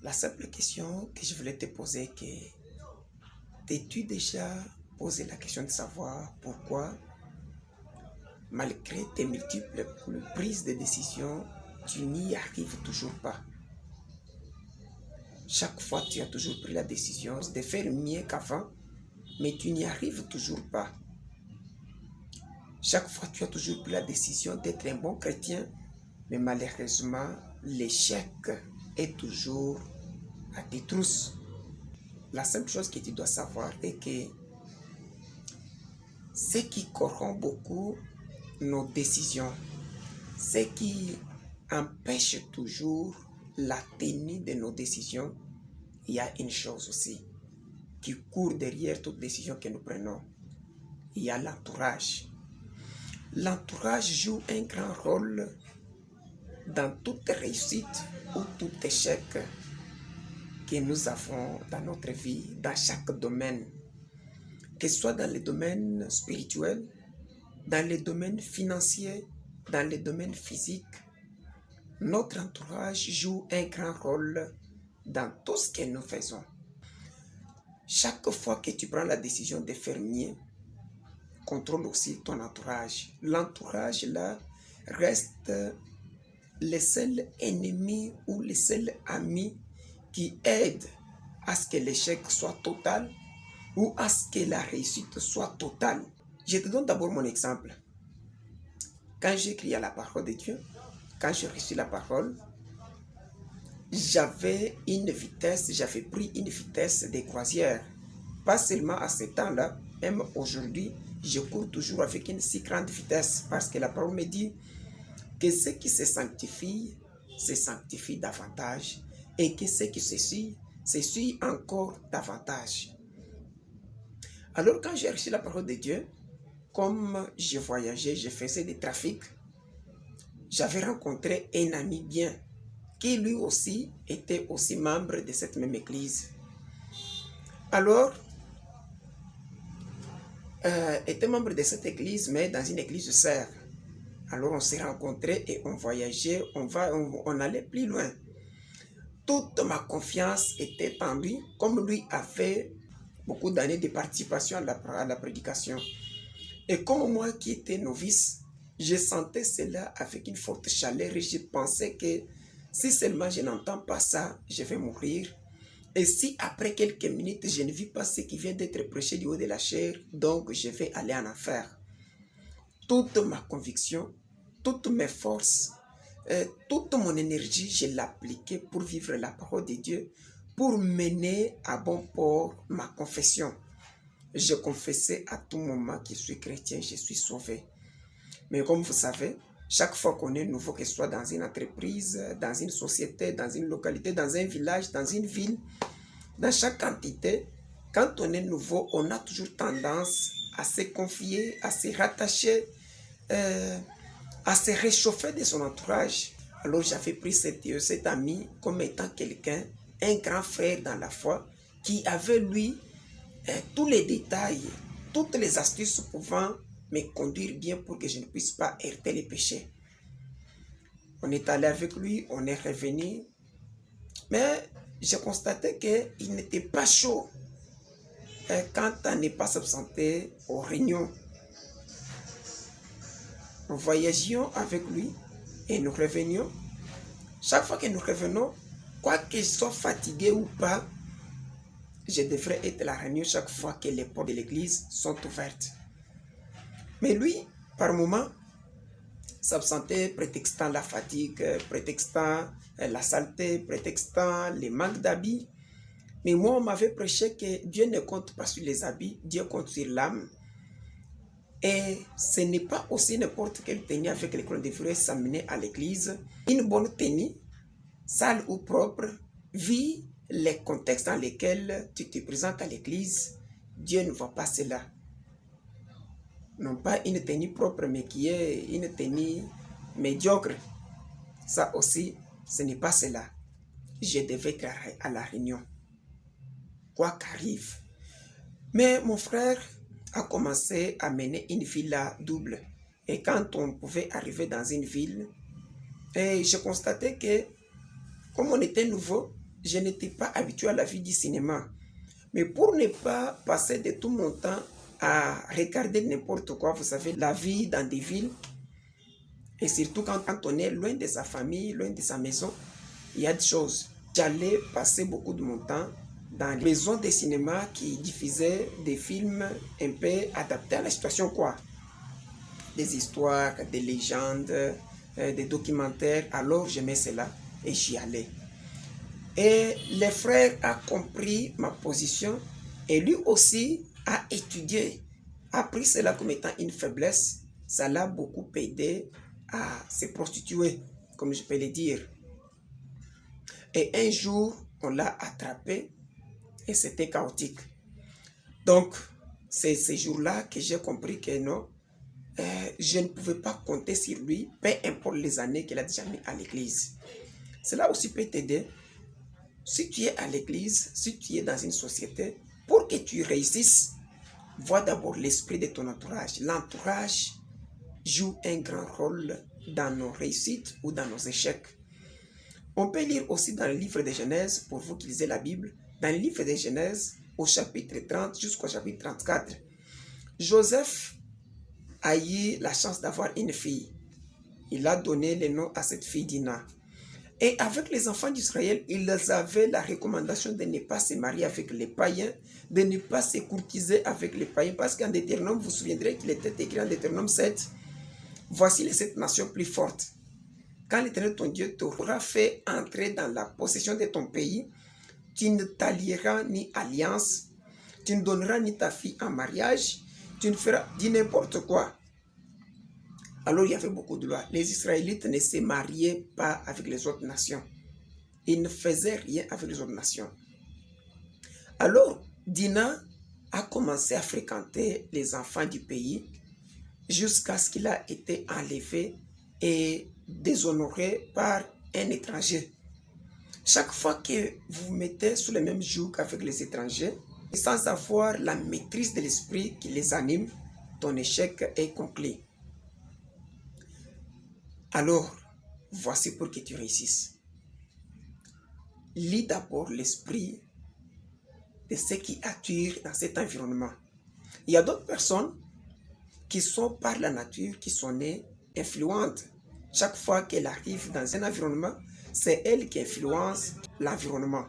La simple question que je voulais te poser, que t'es-tu déjà posé la question de savoir pourquoi, malgré tes multiples prises de décision, tu n'y arrives toujours pas? Chaque fois, tu as toujours pris la décision de faire mieux qu'avant, mais tu n'y arrives toujours pas. Chaque fois, tu as toujours pris la décision d'être un bon chrétien, mais malheureusement, l'échec est toujours à tes trousses. La simple chose que tu dois savoir est que ce qui corrompt beaucoup nos décisions, ce qui empêche toujours la tenue de nos décisions, il y a une chose aussi qui court derrière toute décision que nous prenons. Il y a l'entourage. L'entourage joue un grand rôle dans toute réussite ou tout échec que nous avons dans notre vie, dans chaque domaine, que ce soit dans le domaine spirituel, dans le domaine financier, dans le domaine physique. Notre entourage joue un grand rôle dans tout ce que nous faisons. Chaque fois que tu prends la décision de faire mieux, contrôle aussi ton entourage. L'entourage là reste le seul ennemi ou le seul ami qui aide à ce que l'échec soit total ou à ce que la réussite soit totale. Je te donne d'abord mon exemple. Quand j'ai crié à la parole de Dieu, quand j'ai reçu la parole, j'avais pris une vitesse de croisière. Pas seulement à ce temps-là, même aujourd'hui, je cours toujours avec une si grande vitesse parce que la parole me dit que ceux qui se sanctifient davantage et que ceux qui se suivent encore davantage. Alors quand j'ai reçu la parole de Dieu, comme je voyageais, je faisais des trafics, j'avais rencontré un ami bien qui lui aussi était aussi membre de cette même église. Alors, était membre de cette église, mais dans une église sœur. Alors on s'est rencontrés et on voyageait, on allait plus loin. Toute ma confiance était en lui, comme lui avait beaucoup d'années de participation à la prédication. Et comme moi qui étais novice, je sentais cela avec une forte chaleur et je pensais que si seulement je n'entends pas ça, je vais mourir. Et si après quelques minutes, je ne vis pas ce qui vient d'être prêché du haut de la chair, donc je vais aller en enfer. Toute ma conviction, toutes mes forces, toute mon énergie, je l'appliquais pour vivre la parole de Dieu, pour mener à bon port ma confession. Je confessais à tout moment que je suis chrétien, je suis sauvé. Mais comme vous savez, chaque fois qu'on est nouveau, que ce soit dans une entreprise, dans une société, dans une localité, dans un village, dans une ville, dans chaque entité, quand on est nouveau, on a toujours tendance à se confier, à se rattacher, à se réchauffer de son entourage. Alors j'avais pris cet ami comme étant quelqu'un, un grand frère dans la foi, qui avait lui tous les détails, toutes les astuces pouvant me conduire bien pour que je ne puisse pas heurter les péchés. On est allé avec lui, on est revenu, mais j'ai constaté qu'il n'était pas chaud quant à ne pas s'absenter aux réunions. Nous voyagions avec lui et nous revenions. Chaque fois que nous revenons, quoi que je sois fatigué ou pas, je devrais être à la réunion chaque fois que les portes de l'église sont ouvertes. Mais lui, par moments, s'absentait prétextant la fatigue, prétextant la saleté, prétextant les manques d'habits. Mais moi, on m'avait prêché que Dieu ne compte pas sur les habits, Dieu compte sur l'âme. Et ce n'est pas aussi n'importe quelle tenue avec laquelle on devrait s'amener à l'église. Une bonne tenue, sale ou propre, vit les contextes dans lesquels tu te présentes à l'église. Dieu ne voit pas cela. Non pas une tenue propre, mais qui est une tenue médiocre. Ça aussi, ce n'est pas cela. Je devais être à la réunion, quoi qu'arrive. Mais mon frère a commencé à mener une vie là double. Et quand on pouvait arriver dans une ville, et je constatais que, comme on était nouveau, je n'étais pas habitué à la vie du cinéma. Mais pour ne pas passer de tout mon temps à regarder n'importe quoi, vous savez, la vie dans des villes, et surtout quand on est loin de sa famille, loin de sa maison, il y a des choses. J'allais passer beaucoup de mon temps dans les maisons de cinéma qui diffusaient des films un peu adaptés à la situation, quoi. Des histoires, des légendes, des documentaires. Alors j'aimais cela et j'y allais. Et le frère a compris ma position et lui aussi a étudié, a pris cela comme étant une faiblesse. Ça l'a beaucoup aidé à se prostituer, comme je peux le dire. Et un jour, on l'a attrapé et c'était chaotique. Donc, c'est ce jour-là que j'ai compris que non, je ne pouvais pas compter sur lui, peu importe les années qu'il a déjà mis à l'église. Cela aussi peut t'aider. Si tu es à l'église, si tu es dans une société, pour que tu réussisses, vois d'abord l'esprit de ton entourage. L'entourage joue un grand rôle dans nos réussites ou dans nos échecs. On peut lire aussi dans le livre de Genèse, pour vous qui lisez la Bible, dans le livre de Genèse, au chapitre 30 jusqu'au chapitre 34, Joseph a eu la chance d'avoir une fille. Il a donné le nom à cette fille Dina. Et avec les enfants d'Israël, ils avaient la recommandation de ne pas se marier avec les païens, de ne pas se courtiser avec les païens, parce qu'en Deutéronome, vous vous souviendrez qu'il était écrit en Deutéronome 7, voici les 7 nations plus fortes. Quand l'Éternel ton Dieu t'aura fait entrer dans la possession de ton pays, tu ne t'allieras ni alliance, tu ne donneras ni ta fille en mariage, tu ne feras dit n'importe quoi. Alors il y avait beaucoup de lois. Les Israélites ne se mariaient pas avec les autres nations. Ils ne faisaient rien avec les autres nations. Alors Dina a commencé à fréquenter les enfants du pays jusqu'à ce qu'il a été enlevé et déshonoré par un étranger. Chaque fois que vous vous mettez sous le même joug qu'avec les étrangers, sans avoir la maîtrise de l'esprit qui les anime, ton échec est conclu. Alors, voici pour que tu réussisses. Lis d'abord l'esprit de ce qui attire dans cet environnement. Il y a d'autres personnes qui sont par la nature, qui sont nées influentes. Chaque fois qu'elle arrive dans un environnement, c'est elle qui influence l'environnement.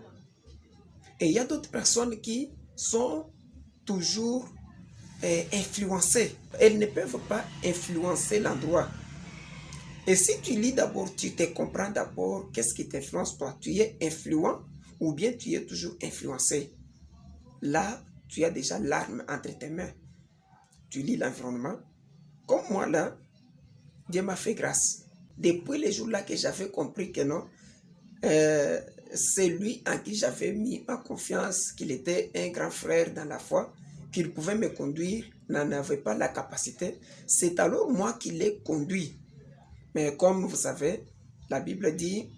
Et il y a d'autres personnes qui sont toujours influencées. Elles ne peuvent pas influencer l'endroit. Et si tu lis d'abord, tu te comprends d'abord qu'est-ce qui t'influence toi. Tu es influent ou bien tu es toujours influencé. Là, tu as déjà l'arme entre tes mains. Tu lis l'environnement. Comme moi là, Dieu m'a fait grâce. Depuis les jours là que j'avais compris que non, c'est lui en qui j'avais mis ma confiance, qu'il était un grand frère dans la foi, qu'il pouvait me conduire, n'en avait pas la capacité. C'est alors moi qui l'ai conduit. Mais comme vous savez, la Bible dit,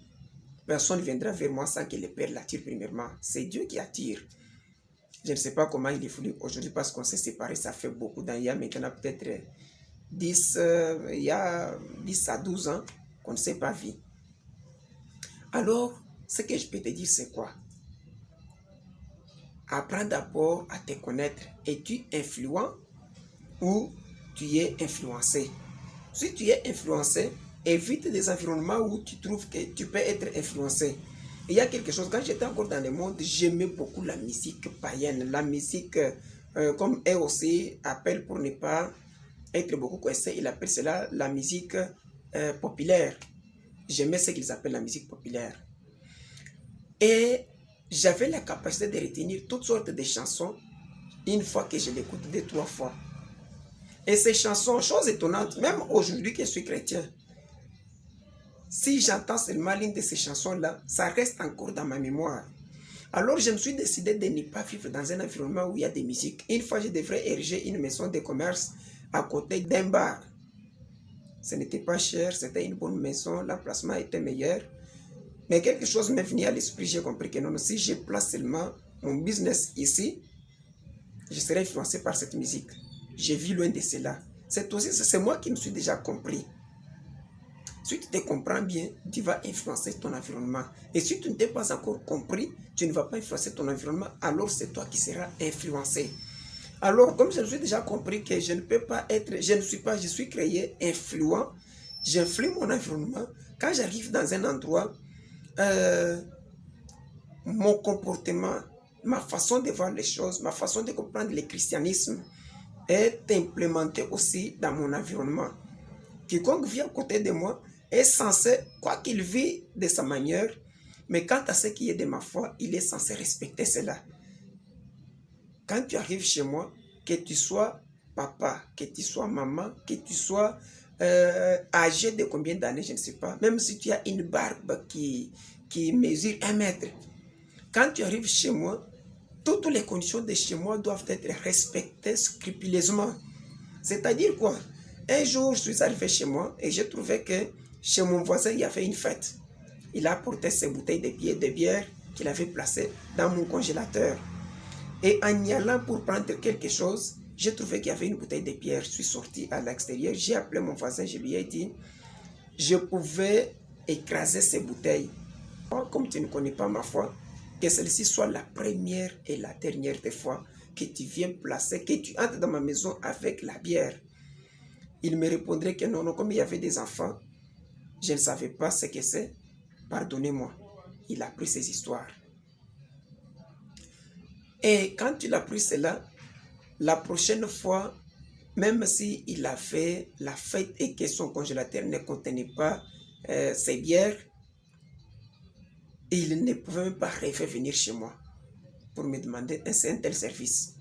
personne ne viendra vers moi sans que le Père l'attire premièrement. C'est Dieu qui attire. Je ne sais pas comment il est voulu aujourd'hui parce qu'on s'est séparés, ça fait beaucoup d'années. Il y a maintenant peut-être 10 à 12 ans qu'on ne s'est pas vu. Alors, ce que je peux te dire, c'est quoi? Apprends d'abord à te connaître. Es-tu influent ou tu es influencé? Si tu es influencé, évite des environnements où tu trouves que tu peux être influencé. Il y a quelque chose, quand j'étais encore dans le monde, j'aimais beaucoup la musique païenne. La musique, comme elle aussi appelle pour ne pas être beaucoup coincé, il appelle cela la musique populaire. J'aimais ce qu'ils appellent la musique populaire. Et j'avais la capacité de retenir toutes sortes de chansons une fois que je l'écoute 2-3 fois. Et ces chansons, chose étonnante, même aujourd'hui que je suis chrétien, si j'entends seulement l'une de ces chansons-là, ça reste encore dans ma mémoire. Alors je me suis décidé de ne pas vivre dans un environnement où il y a des musiques. Une fois, je devrais ériger une maison de commerce à côté d'un bar. Ce n'était pas cher, c'était une bonne maison, l'emplacement était meilleur. Mais quelque chose m'est venu à l'esprit, j'ai compris que non, si je place seulement mon business ici, je serai influencé par cette musique. J'ai vu loin de cela. C'est moi qui me suis déjà compris. Si tu te comprends bien, tu vas influencer ton environnement. Et si tu ne t'es pas encore compris, tu ne vas pas influencer ton environnement, alors c'est toi qui seras influencé. Alors, comme je suis déjà compris que je ne peux pas être, je suis créé influent, j'influe mon environnement. Quand j'arrive dans un endroit, mon comportement, ma façon de voir les choses, ma façon de comprendre le christianisme est implémentée aussi dans mon environnement. Quiconque vit à côté de moi est censé, quoi qu'il vit de sa manière, mais quant à ce qui est de ma foi, il est censé respecter cela. Quand tu arrives chez moi, que tu sois papa, que tu sois maman, que tu sois âgé de combien d'années, je ne sais pas, même si tu as une barbe qui mesure 1 mètre, quand tu arrives chez moi, toutes les conditions de chez moi doivent être respectées scrupuleusement. C'est-à-dire quoi? Un jour, je suis arrivé chez moi et j'ai trouvé que chez mon voisin, il y avait une fête. Il a apporté ses bouteilles de bière qu'il avait placées dans mon congélateur. Et en y allant pour prendre quelque chose, j'ai trouvé qu'il y avait une bouteille de bière. Je suis sorti à l'extérieur, j'ai appelé mon voisin, je lui ai dit, je pouvais écraser ces bouteilles. Comme tu ne connais pas ma foi, que celle-ci soit la première et la dernière des fois que tu viens placer, que tu entres dans ma maison avec la bière. Il me répondrait que non, comme il y avait des enfants, je ne savais pas ce que c'est, pardonnez-moi. Il a pris ses histoires. Et quand il a pris cela, la prochaine fois, même s'il a fait la fête et que son congélateur ne contenait pas ses bières, il ne pouvait même pas rêver venir chez moi pour me demander un tel service.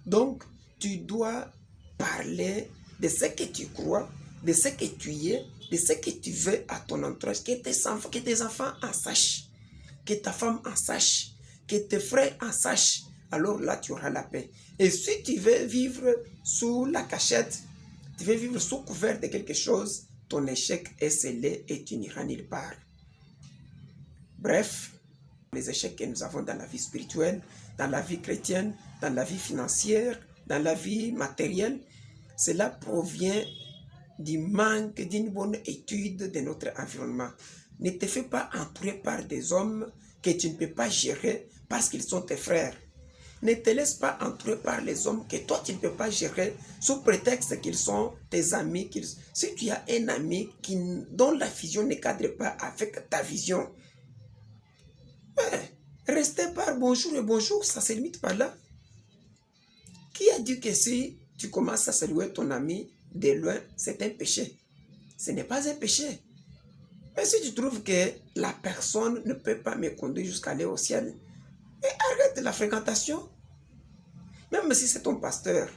Donc, tu dois parler de ce que tu crois, de ce que tu es, de ce que tu veux à ton entourage, que tes enfants en sachent, que ta femme en sache, que tes frères en sachent. Alors là, tu auras la paix. Et si tu veux vivre sous la cachette, tu veux vivre sous couvert de quelque chose, ton échec est scellé et tu n'iras nulle part. Bref, les échecs que nous avons dans la vie spirituelle, dans la vie chrétienne, dans la vie financière, dans la vie matérielle, cela provient du manque d'une bonne étude de notre environnement. Ne te fais pas entourer par des hommes que tu ne peux pas gérer parce qu'ils sont tes frères. Ne te laisse pas entourer par les hommes que toi tu ne peux pas gérer sous prétexte qu'ils sont tes amis. Si tu as un ami dont la vision ne cadre pas avec ta vision, restez par bonjour et bonjour, ça se limite par là. Qui a dit que si tu commences à saluer ton ami de loin, c'est un péché? Ce n'est pas un péché. Mais si tu trouves que la personne ne peut pas me conduire jusqu'à aller au ciel, arrête la fréquentation. Même si c'est ton pasteur.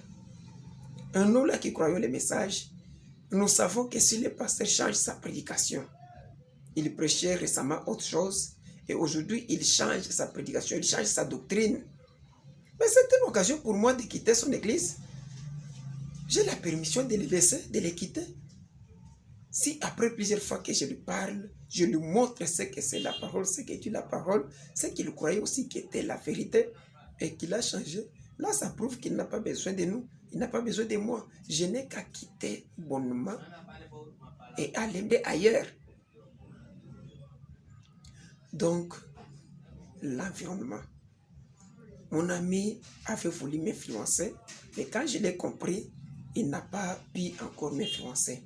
Nous là qui croyons les messages, nous savons que si le pasteur change sa prédication, il prêchait récemment autre chose, et aujourd'hui il change sa prédication, il change sa doctrine. Mais c'est une occasion pour moi de quitter son église. J'ai la permission de le laisser, de le quitter. Si après plusieurs fois que je lui parle, je lui montre ce que c'est la parole, ce qu'est la parole, ce qu'il croyait aussi qu'était la vérité, et qu'il a changé, là ça prouve qu'il n'a pas besoin de nous, il n'a pas besoin de moi. Je n'ai qu'à quitter bonnement et aller ailleurs. Donc, l'environnement. Mon ami avait voulu m'influencer, mais quand je l'ai compris, il n'a pas pu encore m'influencer.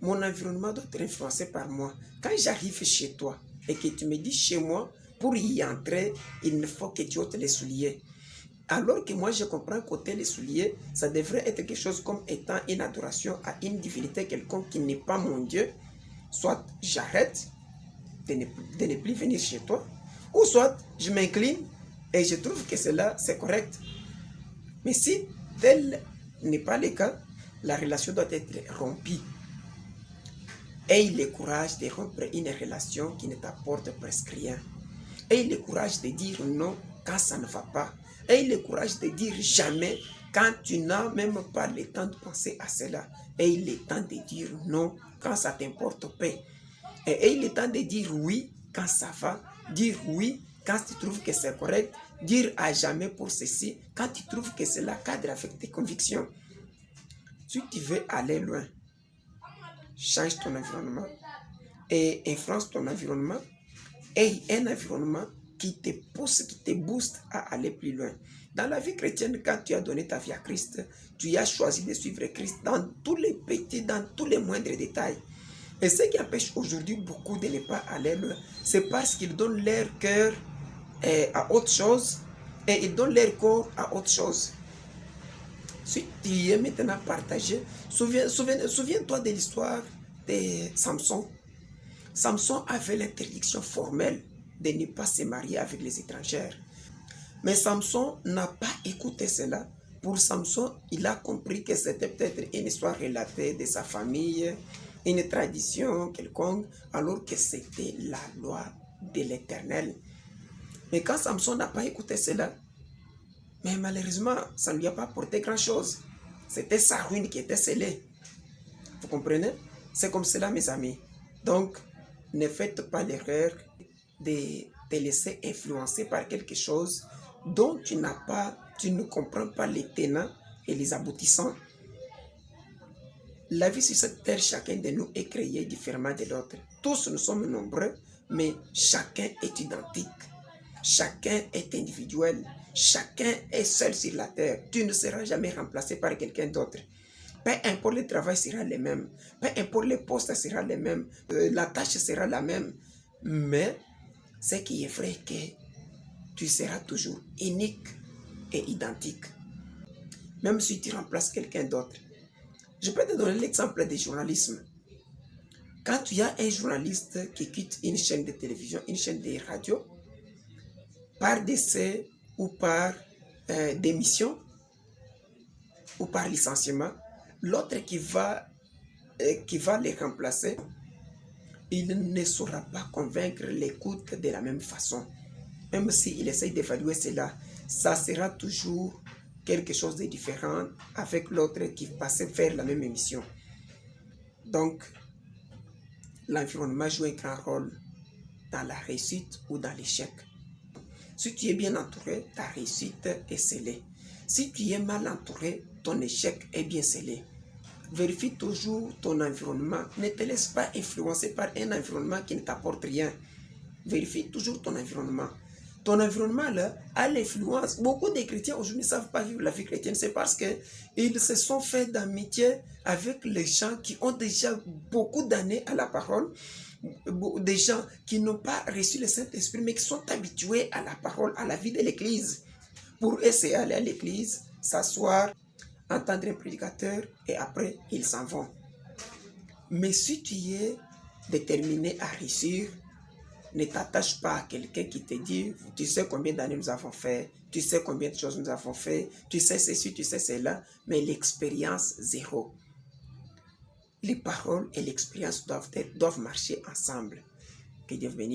Mon environnement doit être influencé par moi. Quand j'arrive chez toi et que tu me dis chez moi, pour y entrer, il ne faut que tu ôtes les souliers. Alors que moi, je comprends qu'ôter les souliers, ça devrait être quelque chose comme étant une adoration à une divinité quelconque qui n'est pas mon Dieu. Soit j'arrête de ne plus venir chez toi, ou soit je m'incline et je trouve que cela, c'est correct. Mais si tel n'est pas le cas, la relation doit être rompue. Aie le courage de rompre une relation qui ne t'apporte presque rien. Aie le courage de dire non quand ça ne va pas. Aie le courage de dire jamais quand tu n'as même pas le temps de penser à cela. Aie le temps de dire non quand ça t'importe peu. Et aie le temps de dire oui quand ça va. Dire oui quand tu trouves que c'est correct. Dire à jamais pour ceci quand tu trouves que cela cadre avec tes convictions. Si tu veux aller loin, change ton environnement, et influence ton environnement, et un environnement qui te pousse, qui te booste à aller plus loin. Dans la vie chrétienne, quand tu as donné ta vie à Christ, tu as choisi de suivre Christ dans tous les petits, dans tous les moindres détails. Et ce qui empêche aujourd'hui beaucoup de ne pas aller loin, c'est parce qu'ils donnent leur cœur à autre chose et ils donnent leur corps à autre chose. Si tu es maintenant partagé, souviens-toi de l'histoire de Samson. Samson avait l'interdiction formelle de ne pas se marier avec les étrangères. Mais Samson n'a pas écouté cela. Pour Samson, il a compris que c'était peut-être une histoire relatée de sa famille, une tradition quelconque, alors que c'était la loi de l'Éternel. Mais quand Samson n'a pas écouté cela, mais malheureusement, ça ne lui a pas apporté grand-chose. C'était sa ruine qui était scellée. Vous comprenez? C'est comme cela, mes amis. Donc, ne faites pas l'erreur de te laisser influencer par quelque chose dont tu ne comprends pas les tenants et les aboutissants. La vie sur cette terre, chacun de nous est créé différemment de l'autre. Tous nous sommes nombreux, mais chacun est identique. Chacun est individuel. Chacun est seul sur la terre. Tu ne seras jamais remplacé par quelqu'un d'autre. Peu importe le travail sera le même. Peu importe le poste sera le même. La tâche sera la même. Mais ce qui est vrai que tu seras toujours unique et identique. Même si tu remplaces quelqu'un d'autre. Je peux te donner l'exemple du journalisme. Quand tu as un journaliste qui quitte une chaîne de télévision, une chaîne de radio, par décès ou par démission ou par licenciement, l'autre qui va les remplacer, il ne saura pas convaincre l'écoute de la même façon. Même s'il essaye d'évaluer cela, ça sera toujours quelque chose de différent avec l'autre qui passait faire la même émission. Donc, l'environnement joue un grand rôle dans la réussite ou dans l'échec. Si tu es bien entouré, ta réussite est scellée. Si tu es mal entouré, ton échec est bien scellé. Vérifie toujours ton environnement. Ne te laisse pas influencer par un environnement qui ne t'apporte rien. Vérifie toujours ton environnement. Ton environnement là a l'influence. Beaucoup de chrétiens aujourd'hui ne savent pas vivre la vie chrétienne. C'est parce qu'ils se sont fait d'amitié avec les gens qui ont déjà beaucoup d'années à la parole. Des gens qui n'ont pas reçu le Saint-Esprit, mais qui sont habitués à la parole, à la vie de l'Église. Pour eux, c'est aller à l'Église, s'asseoir, entendre un prédicateur, et après, ils s'en vont. Mais si tu es déterminé à réussir, ne t'attache pas à quelqu'un qui te dit, tu sais combien d'années nous avons fait, tu sais combien de choses nous avons fait, tu sais ceci, tu sais cela, mais l'expérience, zéro. Les paroles et l'expérience doivent marcher ensemble. Que Dieu bénisse.